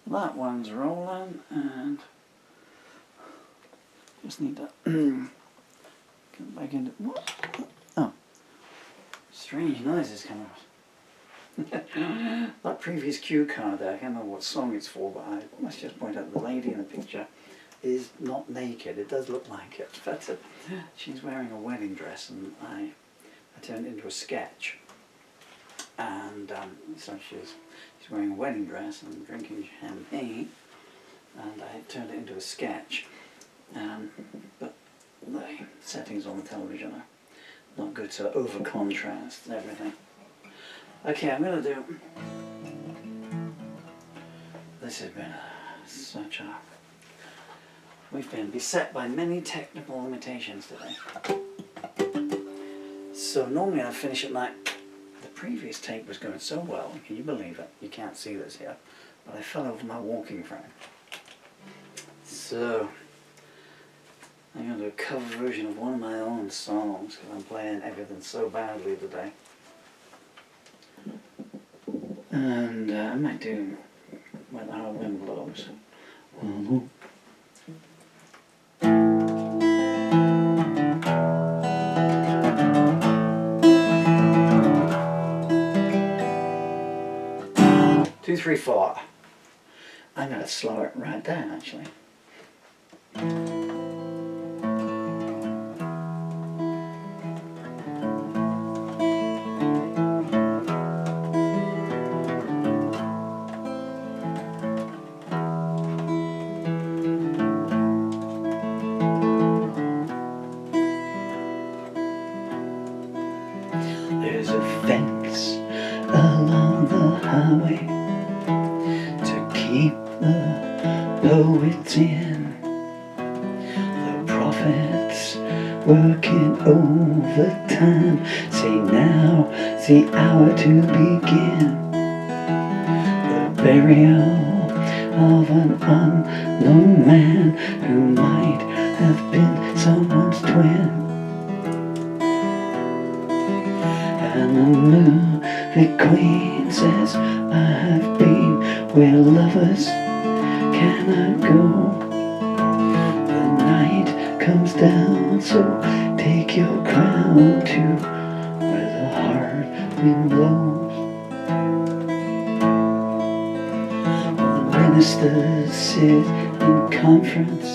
That one's rolling, and just need to get back into. What? Oh, strange noises coming out. That previous cue card there, I can't remember what song it's for, but I must just point out the lady in the picture is not naked. It does look like it, but she's wearing a wedding dress, and I turned it into a sketch. And so she's wearing a wedding dress and drinking champagne, and I turned it into a sketch. But the settings on the television are not good, so over contrast and everything. Okay, I'm going to do. This has been such a. We've been beset by many technical limitations today. So normally I finish at night. The previous tape was going so well, can you believe it? You can't see this here, but I fell over my walking frame. So I'm going to do a cover version of one of my own songs because I'm playing everything so badly today. And I might do When the Hard Wind Blows. 2, 3, 4. I'm going to slow it right down actually. There's a fence along the highway to keep the poets in. The prophets working overtime say now's the hour to begin. The burial of an unknown man who might have been someone's twin. And the movie queen says, I have been where lovers cannot go. The night comes down, so take your crown to where the hard wind blows. The ministers sit in conference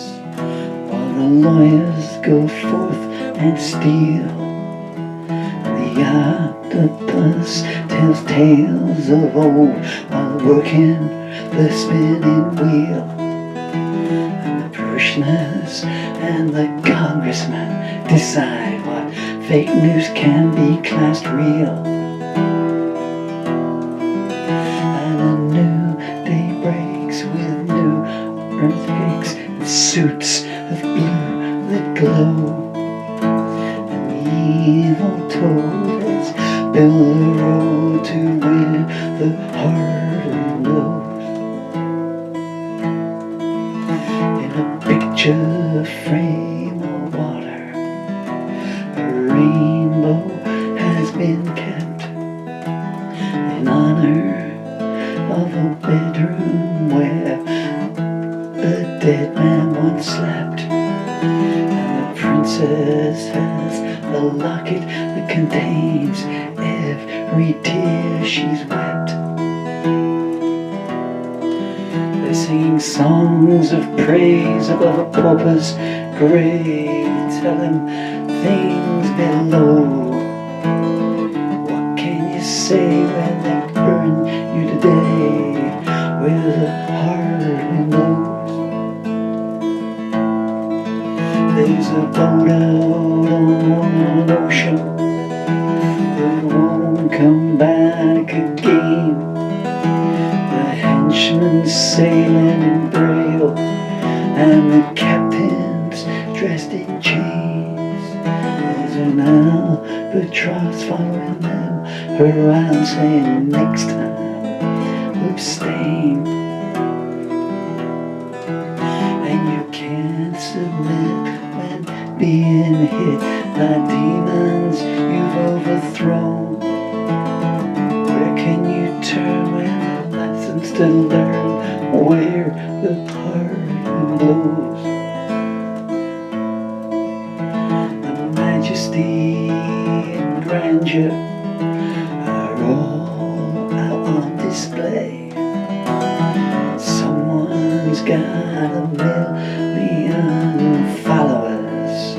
while the lawyers go forth and steal. The octopus tells tales of old while working the spinning wheel. And the parishioners and the congressmen decide what fake news can be classed real. And a new day breaks with new earthquakes and suits of blue that glow. Evil told us build a road to where the hard wind blows. In a picture frame of water, a rainbow has been kept in honor of a bedroom where a dead man once slept. And the princess has a locket that contains every tear she's wept. They're singing songs of praise above a pauper's grave, telling things below. What can you say when they burn you today, where the hard wind blows? There's a boat out on an ocean that won't come back again. The henchman's sailing in braille, and the captain's dressed in chains. There's an albatross following them around, saying next time we'll abstain. And you can't submit when being hit by demons you've overthrown. Where can you turn when the lessons to learn where the party blows. The majesty and grandeur are all out on display. Someone's got 1,000,000 followers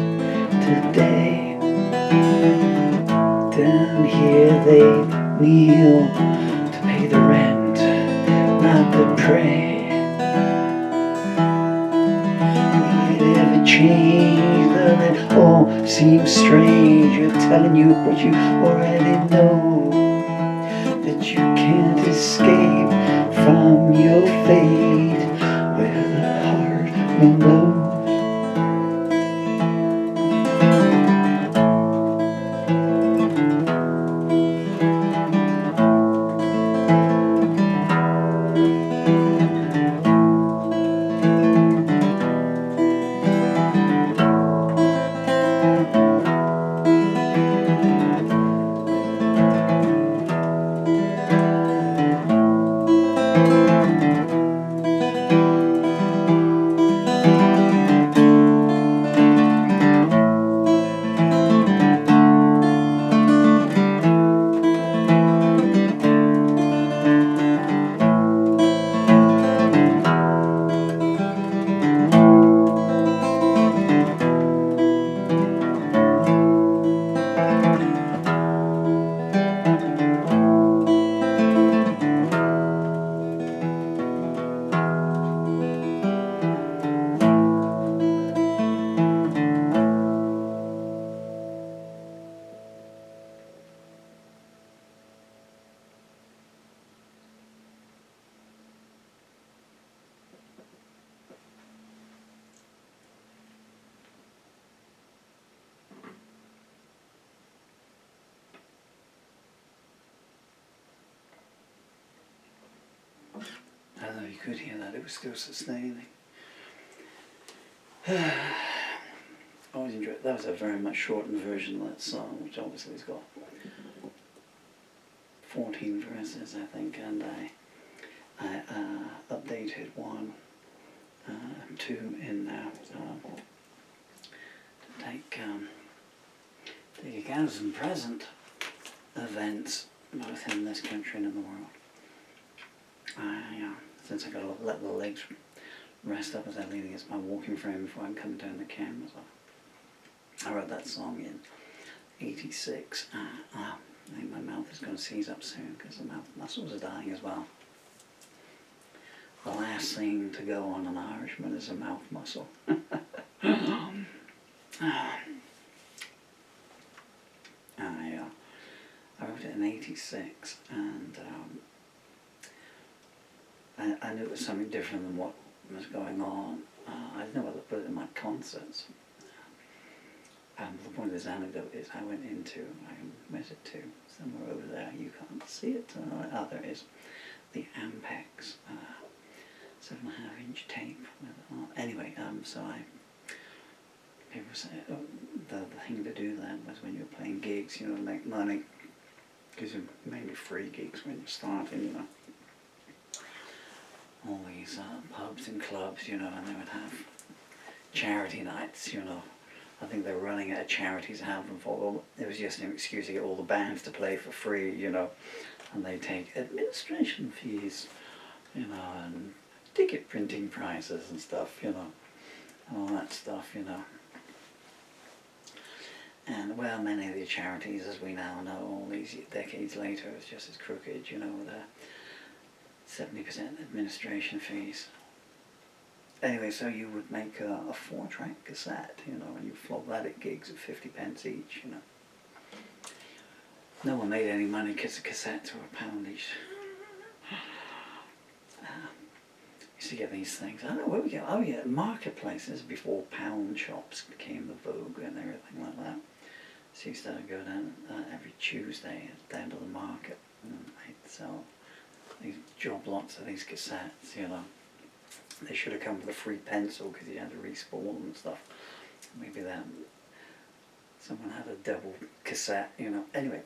today. Down here they kneel to pay the rent, not to pray. Will it ever change? Does it all seem strange? You're telling you what you already know, that you can't escape from your fate where the hard wind blows. I don't know if you could hear that, it was still sustaining. Always enjoyed. That was a very much shortened version of that song, which obviously has got 14 verses, I think, and I updated one, 2 in now, to take account of some present events, both in this country and in the world. Since I got to let the legs rest up as I lean against my walking frame before I can come down the camera. So I wrote that song in '86. I think my mouth is going to seize up soon because the mouth muscles are dying as well. The last thing to go on an Irishman is a mouth muscle. I wrote it in '86, and I knew it was something different than what was going on. I didn't know whether to put it in my concerts. The point of this anecdote is I went it to somewhere over there. You can't see it. There it is. The Ampex 7.5-inch tape. Anyway, so people say the thing to do then was when you're playing gigs, you know, make money, because you're mainly free gigs when you're starting, you know. All these pubs and clubs, you know, and they would have charity nights, you know. I think they were running out of charities to have them for. Well, it was just an excuse to get all the bands to play for free, you know, and they take administration fees, you know, and ticket printing prices and stuff, you know, and all that stuff, you know. And, well, many of the charities, as we now know, all these decades later, is just as crooked, you know, with 70% administration fees. Anyway, so you would make a 4-track cassette, you know, and you flog that at gigs at 50p each, you know. No one made any money because the cassettes were £1 each. Used to get these things. I don't know where we get. Oh yeah, marketplaces before pound shops became the vogue and everything like that. So you used to go down every Tuesday down to the market, and they'd sell these job lots of these cassettes, you know. They should have come with a free pencil because you had to respool them and stuff. Maybe that someone had a double cassette, you know. Anyway,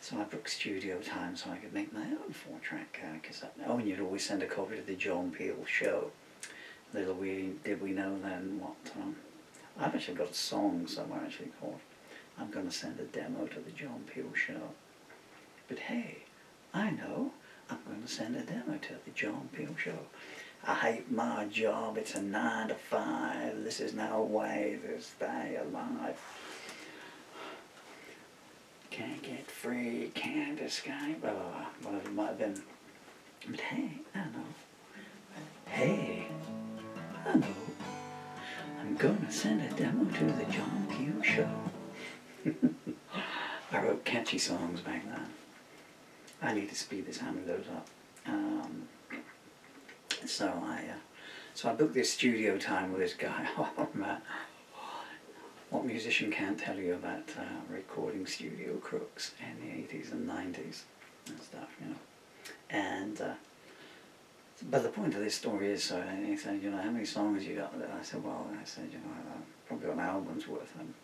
So I booked studio time so I could make my own 4-track cassette. Oh, and you'd always send a copy to the John Peel show. Little did we know then what... I've actually got a song somewhere actually called I'm going to send a demo to the John Peel show. But hey, I know I'm going to send a demo to the John Peel show. I hate my job, it's a 9 to 5, this is no way to stay alive. Can't get free, can't escape, whatever it might have been. But hey, I know. Hey, I know. I'm gonna send a demo to the John Peel show. I wrote catchy songs back then. I need to speed this anecdote up. So I booked this studio time with this guy. Oh man, what musician can't tell you about recording studio crooks in the 80s and 90s and stuff, you know? And but the point of this story is, so he said, you know, how many songs you got? I said, well, you know, I've probably got an album's worth, and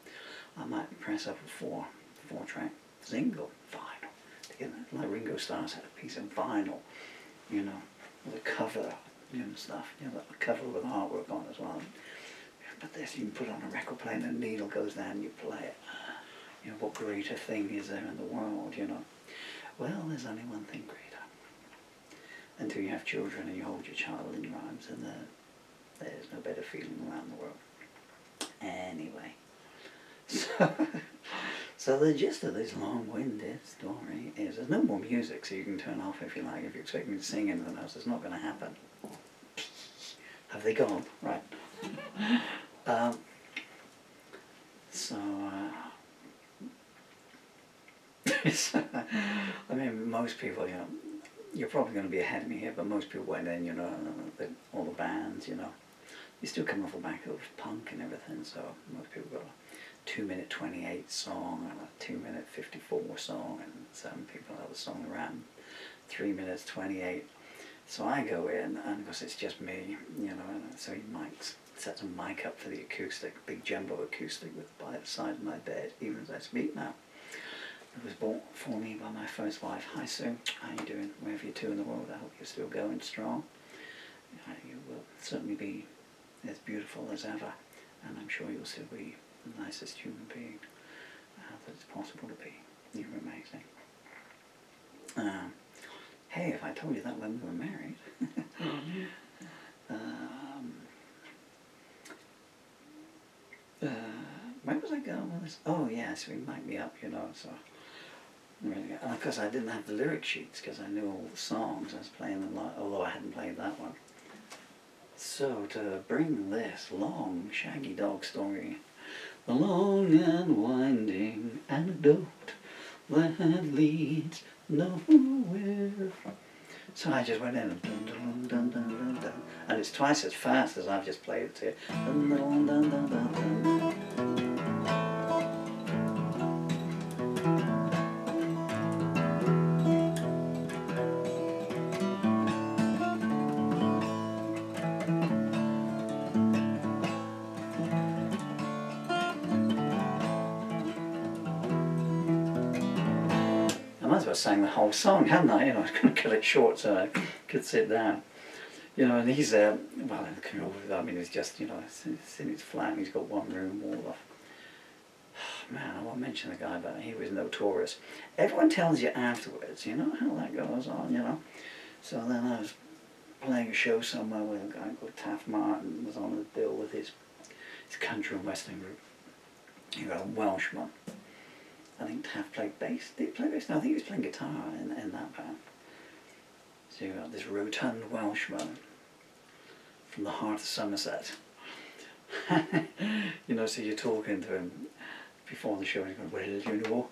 I might press up a 4-track single vinyl. You know, like Ringo Starr's had a piece of vinyl, you know, with a cover, you know, stuff, you know, a cover with artwork on as well. But this, you can put on a record player and the needle goes down and you play it. You know, what greater thing is there in the world, you know? Well, there's only one thing greater. Until you have children and you hold your child in your arms, and there's no better feeling around the world. Anyway, so the gist of this long-winded story is there's no more music, so you can turn off if you like. If you expect me to sing anything else, it's not going to happen. Have they gone? Right. I mean, most people, you know, you're probably going to be ahead of me here, but most people went in, you know, all the bands, you know, you still come off the back of punk and everything, so most people got a 2-minute 28 song and a 2-minute 54 song, and some people have a song around 3 minutes 28. So I go in, and of course it's just me, you know, and so he sets a mic up for the acoustic, big jumbo acoustic by the side of my bed, even as I speak now. It was bought for me by my first wife. Hi Sue, how you doing? Wherever you're to in the world, I hope you're still going strong. You will certainly be as beautiful as ever, and I'm sure you'll still be the nicest human being that it's possible to be. You're amazing. Hey, if I told you that when we were married. Where was I going with this? Oh yeah, so he mic'd me up, you know, so... And of course I didn't have the lyric sheets because I knew all the songs. I was playing them, although I hadn't played that one. So to bring this long, shaggy dog story, the long and winding anecdote that leads nowhere. So I just went in and dun dun dun dun dun dun, and it's twice as fast as I've just played it here. Dun dun dun dun dun dun. I might as well sang the whole song, hadn't I? You know, I was going to cut it short so I could sit down. You know, and he's, well, I mean, it's just, you know, it's in his flat and he's got one room walled off. Man, I won't mention the guy, but he was notorious. Everyone tells you afterwards, you know, how that goes on, you know. So then I was playing a show somewhere with a guy called Taff Martin, was on the bill with his country and western group. He got a Welshman. I think Taff played bass. Did he play bass? No, I think he was playing guitar in that band. So you got this rotund Welshman from the heart of Somerset. You know, so you're talking to him before the show and he's going, well,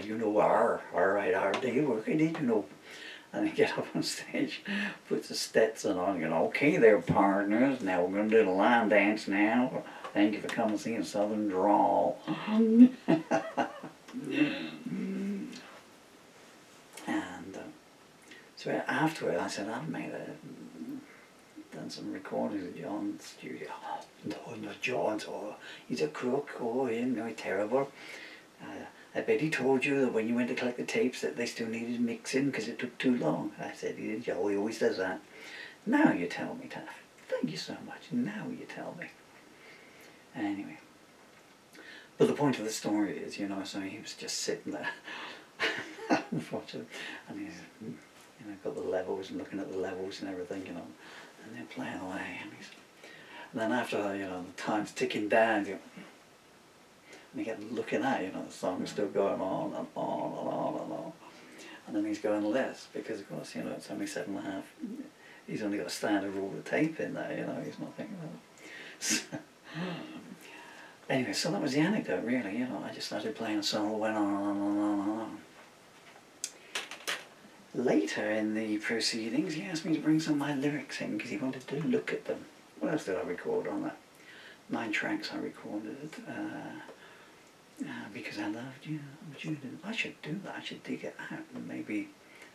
you know, right, do you work in it, you know. And he get up on stage, puts the Stetson on, you know, okay there partners, now we're going to do the line dance now. Thank you for coming and seeing Southern Drawl. And so afterward I said, I've done some recordings at John's studio. No, not John's, oh, he's a crook, oh, he's terrible. I bet he told you that when you went to collect the tapes that they still needed mixing because it took too long. I said, he did. Oh, he always does that. Now you tell me, Taff. Thank you so much. Now you tell me. Anyway. But the point of the story is, you know, so he was just sitting there watching, and he's, you know, got the levels and looking at the levels and everything, you know, and they're playing away. And then after, you know, the time's ticking down, you know, and you get looking at, you know, the song's still going on and on and on and on. And then he's going less, because of course, you know, it's only 7.5. He's only got a standard rule of tape in there, you know, he's not thinking about it. So, anyway, so that was the anecdote, really, you know, I just started playing a song that went on and on and on and on. Later in the proceedings, he asked me to bring some of my lyrics in, because he wanted to look at them. What else did I record on that? 9 tracks I recorded. Because I loved you, I should do that. I should dig it out and maybe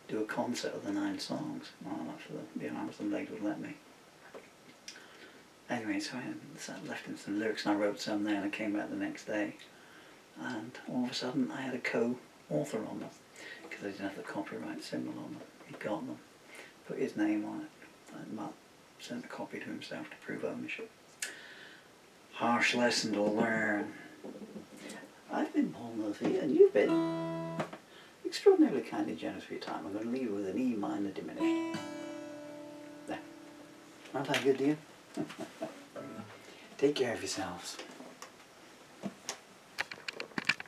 do a concert of the 9 songs. Well, not for the arms and legs would let me. Anyway, so I left him some lyrics and I wrote some there, and I came back the next day, and all of a sudden I had a co-author on them because I didn't have the copyright symbol on them. He got them, put his name on it, and Matt sent a copy to himself to prove ownership. Harsh lesson to learn. I've been Paul Murphy, and you've been extraordinarily kind and generous for your time. I'm going to leave you with an E minor diminished. There. Aren't I good to you? Take care of yourselves.